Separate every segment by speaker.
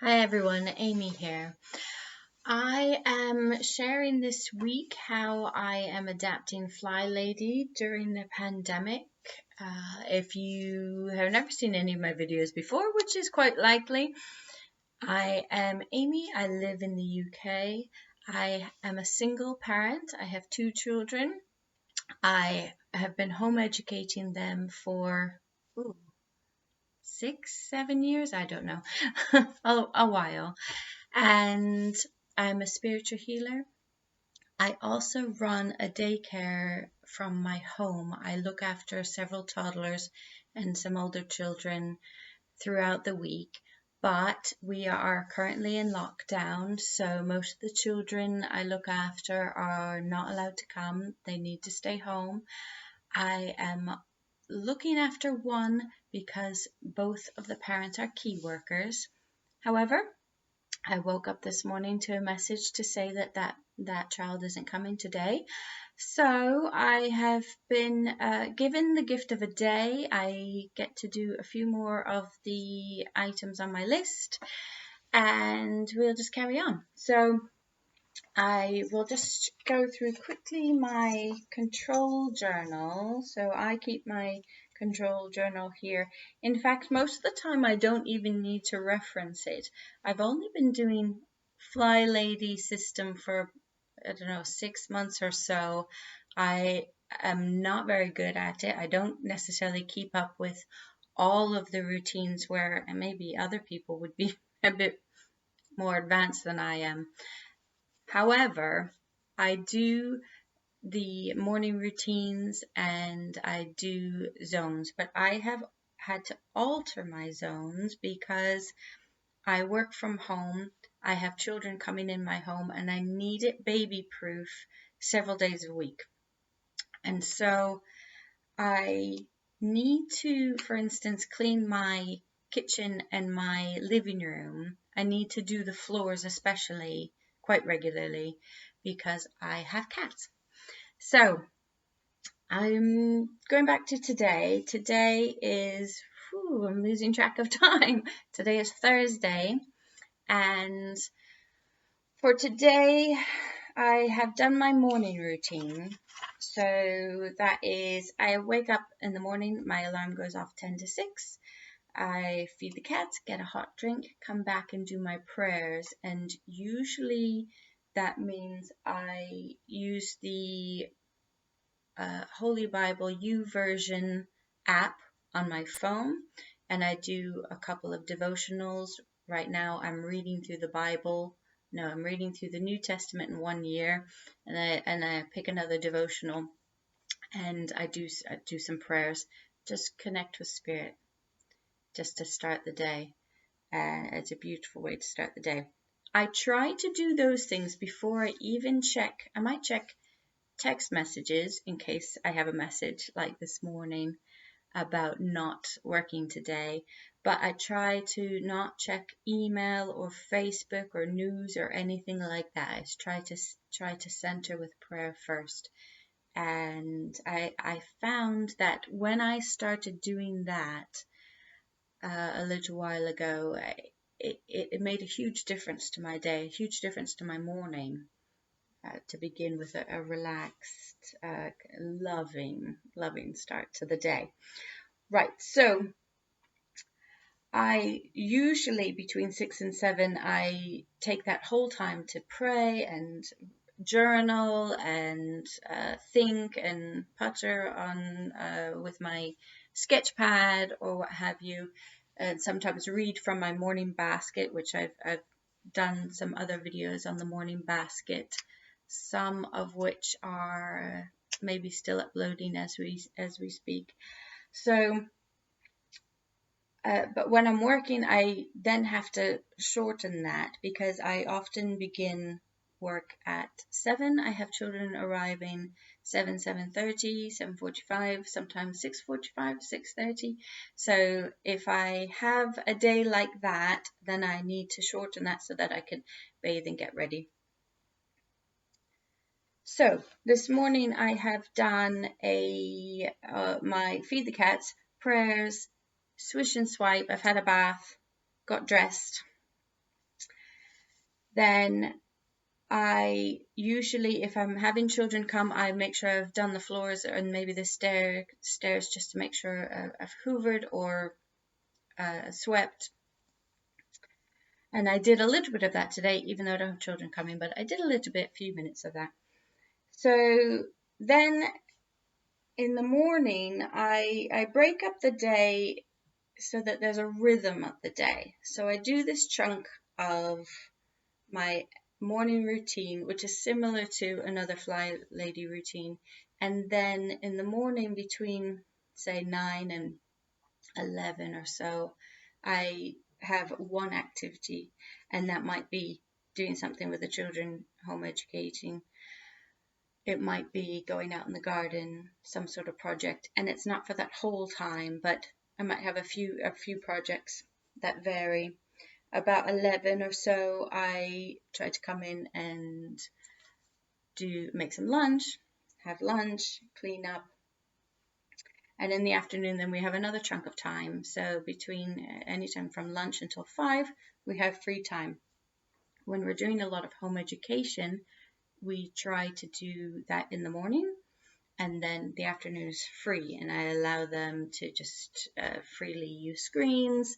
Speaker 1: Hi everyone, Amy here. I am sharing this week how I am adapting FlyLady during the pandemic. If you have never seen any of my videos before, which is quite likely, I am Amy. I live in the UK. I am a single parent. I have two children. I have been home educating them for 6, 7 years. I don't know, a while. And I'm a spiritual healer. I also run a daycare from my home. I look after several toddlers and some older children throughout the week, but we are currently in lockdown, so most of the children I look after are not allowed to come. They need to stay home. I am looking after one because both of the parents are key workers. However, I woke up this morning to a message to say that child isn't coming today. So I have been given the gift of a day. I get to do a few more of the items on my list and we'll just carry on. So I will just go through quickly my control journal. So I keep my control journal here. In fact, most of the time I don't even need to reference it. I've only been doing FlyLady system for, I don't know, 6 months or so. I am not very good at it. I don't necessarily keep up with all of the routines where maybe other people would be a bit more advanced than I am. However, I do the morning routines and I do zones, but I have had to alter my zones because I work from home. I have children coming in my home and I need it baby proof several days a week. And so I need to, for instance, clean my kitchen and my living room. I need to do the floors especially quite regularly because I have cats. So I'm going back to today. Today is, I'm losing track of time. Today is Thursday. And for today, I have done my morning routine. So that is, I wake up in the morning, my alarm goes off 10 to 6. I feed the cats, get a hot drink, come back and do my prayers. And usually that means I use the Holy Bible YouVersion app on my phone, and I do a couple of devotionals. Right now I'm reading through the Bible. No, I'm reading through the New Testament in 1 year, and I pick another devotional, and I do some prayers, just connect with Spirit, just to start the day. It's a beautiful way to start the day. I try to do those things before I even check. I might check text messages in case I have a message like this morning about not working today, but I try to not check email or Facebook or news or anything like that. I try to center with prayer first. And I found that when I started doing that a little while ago, it made a huge difference to my day, a huge difference to my morning. To begin with a relaxed, loving start to the day. Right, so I usually between 6 and 7, I take that whole time to pray and journal and think and putter on with my sketch pad or what have you, and sometimes read from my morning basket, which I've done some other videos on the morning basket, some of which are maybe still uploading as we speak. So but when I'm working, I then have to shorten that because I often begin work at 7. I have children arriving 7:30, 7:45, sometimes 6:45, 6:30. So if I have a day like that, then I need to shorten that so that I can bathe and get ready. So this morning I have done my feed the cats, prayers, swish and swipe. I've had a bath, got dressed, Then I usually, if I'm having children come, I make sure I've done the floors and maybe the stairs just to make sure I've hoovered or swept. And I did a little bit of that today, even though I don't have children coming, but I did a little bit, a few minutes of that. So then in the morning, I break up the day so that there's a rhythm of the day. So I do this chunk of my morning routine, which is similar to another FlyLady routine. And then in the morning between, say, 9 and 11 or so, I have one activity, and that might be doing something with the children, home educating. It might be going out in the garden, some sort of project, and it's not for that whole time, but I might have a few projects that vary. About 11 or so, I try to come in and make some lunch, have lunch, clean up. And in the afternoon, then we have another chunk of time. So between anytime from lunch until 5, we have free time. When we're doing a lot of home education, we try to do that in the morning, and then the afternoon is free, and I allow them to just freely use screens,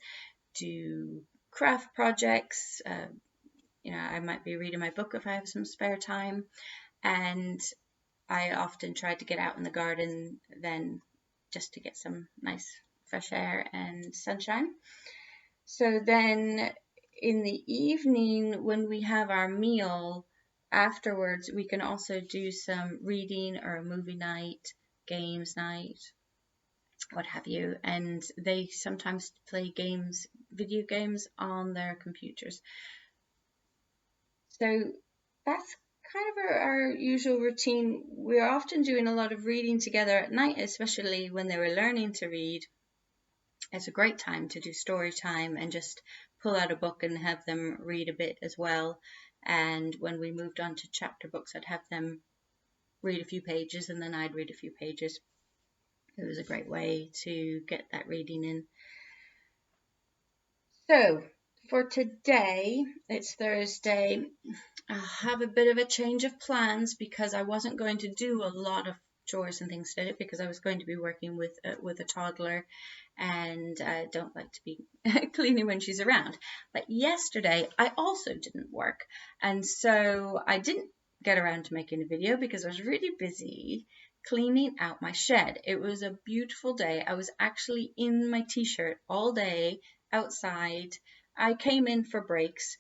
Speaker 1: do craft projects. I might be reading my book if I have some spare time, and I often try to get out in the garden then just to get some nice fresh air and sunshine. So then in the evening, when we have our meal, afterwards we can also do some reading or a movie night, games night, what have you. And they sometimes play games, video games on their computers. So that's kind of our usual routine. We're often doing a lot of reading together at night, especially when they were learning to read. It's a great time to do story time and just pull out a book and have them read a bit as well. And when we moved on to chapter books, I'd have them read a few pages and then I'd read a few pages. It was a great way to get that reading in. So for today, it's Thursday. I have a bit of a change of plans because I wasn't going to do a lot of chores and things today because I was going to be working with a toddler, and I don't like to be cleaning when she's around. But yesterday I also didn't work, and so I didn't get around to making a video because I was really busy cleaning out my shed. It was a beautiful day. I was actually in my t-shirt all day outside. I came in for breaks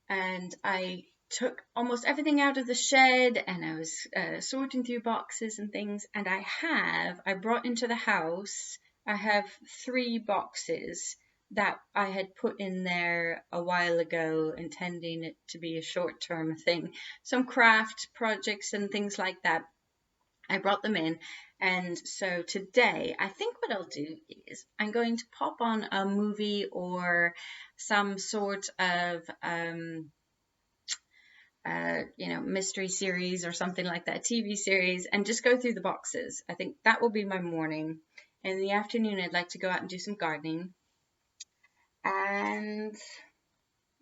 Speaker 1: and I took almost everything out of the shed, and I was sorting through boxes and things, and I brought into the house, I have 3 boxes that I had put in there a while ago, intending it to be a short-term thing, some craft projects and things like that. I brought them in, and so today I think what I'll do is I'm going to pop on a movie or some sort of mystery series or something like that, TV series, and just go through the boxes. I think that will be my morning. In the afternoon, I'd like to go out and do some gardening. And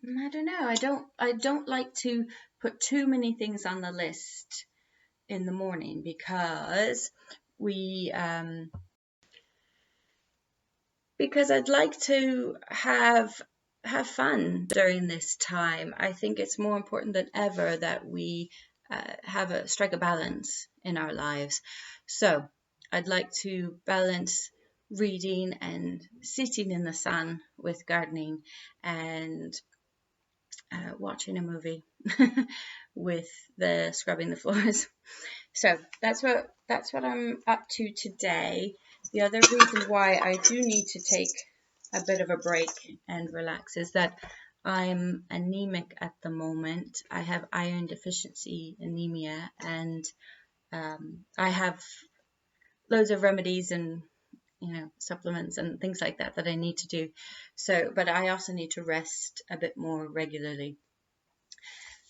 Speaker 1: I don't know, I don't like to put too many things on the list in the morning because because I'd like to have fun during this time. I think it's more important than ever that we strike a balance in our lives. So I'd like to balance reading and sitting in the sun with gardening and watching a movie with the scrubbing the floors. So that's what I'm up to today. The other reason why I do need to take a bit of a break and relax is that I'm anemic at the moment. I have iron deficiency anemia, and I have loads of remedies and supplements and things like that I need to do. So, but I also need to rest a bit more regularly.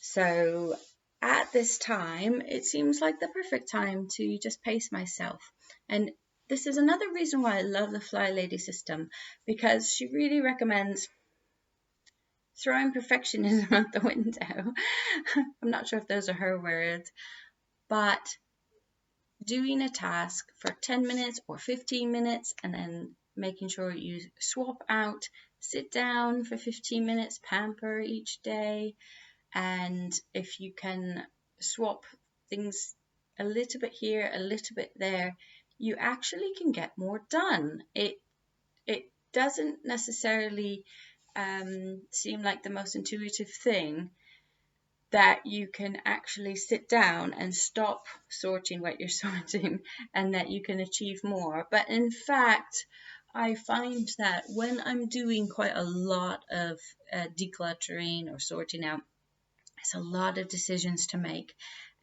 Speaker 1: So at this time, it seems like the perfect time to just pace myself. And this is another reason why I love the FlyLady system, because she really recommends throwing perfectionism out the window. I'm not sure if those are her words, but doing a task for 10 minutes or 15 minutes and then making sure you swap out, sit down for 15 minutes, pamper each day. And if you can swap things a little bit here, a little bit there, you actually can get more done. It doesn't necessarily seem like the most intuitive thing, that you can actually sit down and stop sorting what you're sorting and that you can achieve more. But in fact, I find that when I'm doing quite a lot of decluttering or sorting out, it's a lot of decisions to make.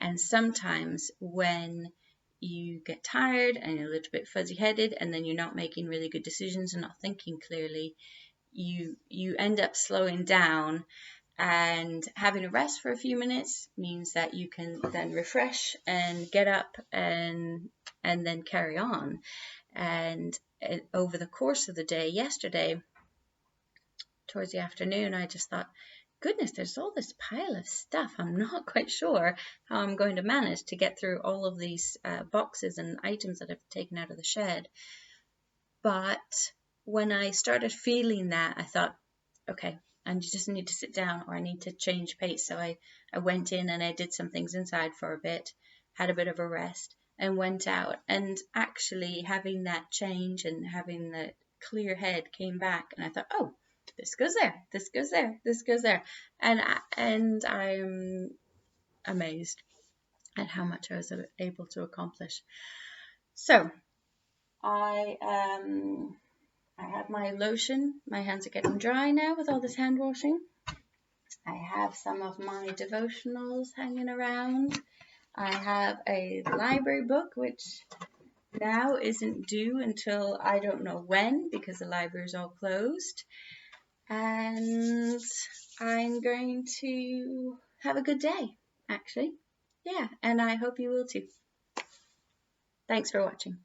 Speaker 1: And sometimes when you get tired and you're a little bit fuzzy-headed and then you're not making really good decisions and not thinking clearly, you end up slowing down, and having a rest for a few minutes means that you can then refresh and get up and then carry on. And over the course of the day yesterday, towards the afternoon, I just thought, goodness, there's all this pile of stuff. I'm not quite sure how I'm going to manage to get through all of these boxes and items that I've taken out of the shed. But when I started feeling that, I thought, okay, and you just need to sit down, or I need to change pace. So I went in and I did some things inside for a bit, had a bit of a rest, and went out. And actually having that change and having the clear head came back, and I thought, oh, this goes there, this goes there, this goes there. And I'm amazed at how much I was able to accomplish. So I have my lotion. My hands are getting dry now with all this hand washing. I have some of my devotionals hanging around. I have a library book, which now isn't due until I don't know when, because the library is all closed. And I'm going to have a good day, actually. Yeah, and I hope you will too. Thanks for watching.